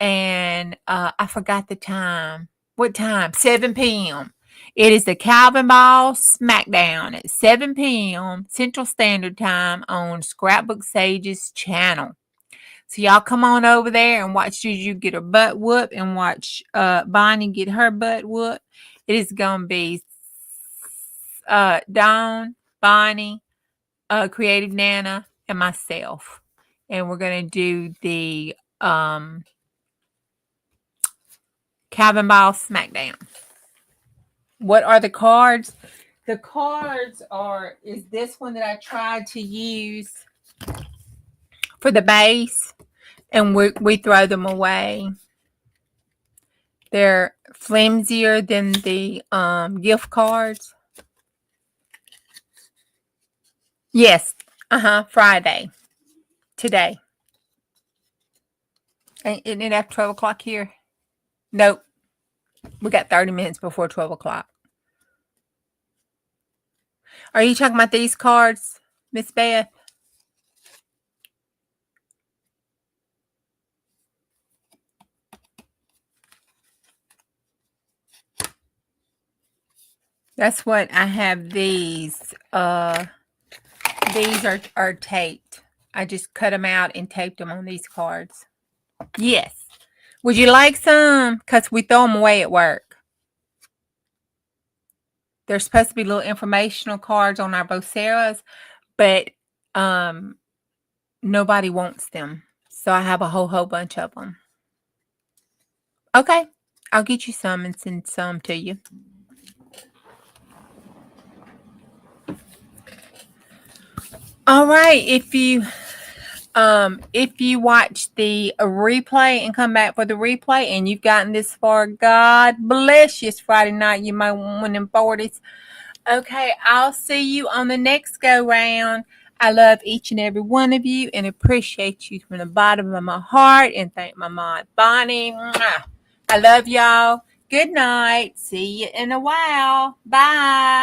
And I forgot the time. What time? 7 p.m. It is the Calvin Ball SmackDown at 7 p.m. Central Standard Time on Scrapbook Sage's channel. So y'all come on over there and watch Juju get her butt whooped and watch Bonnie get her butt whooped. It is going to be Dawn, Bonnie, Creative Nana, and myself. And we're going to do the Calvin Ball SmackDown. What are the cards? The cards is this one that I tried to use for the base, and we throw them away. They're flimsier than the gift cards. Yes. Friday. Today. Isn't it after 12 o'clock here? Nope. We got 30 minutes before 12 o'clock. Are you talking about these cards, Miss Beth? That's what I have these. These are taped. I just cut them out and taped them on these cards. Yes. Would you like some? Because we throw them away at work. They're supposed to be little informational cards on our Voceras, but nobody wants them. So I have a whole bunch of them. Okay. I'll get you some and send some to you. All right. If you watch the replay and come back for the replay and you've gotten this far, God bless you. It's Friday night. You might win them 40s. Okay, I'll see you on the next go round. I love each and every one of you and appreciate you from the bottom of my heart, and thank my mom, Bonnie. I love y'all. Good night. See you in a while. Bye.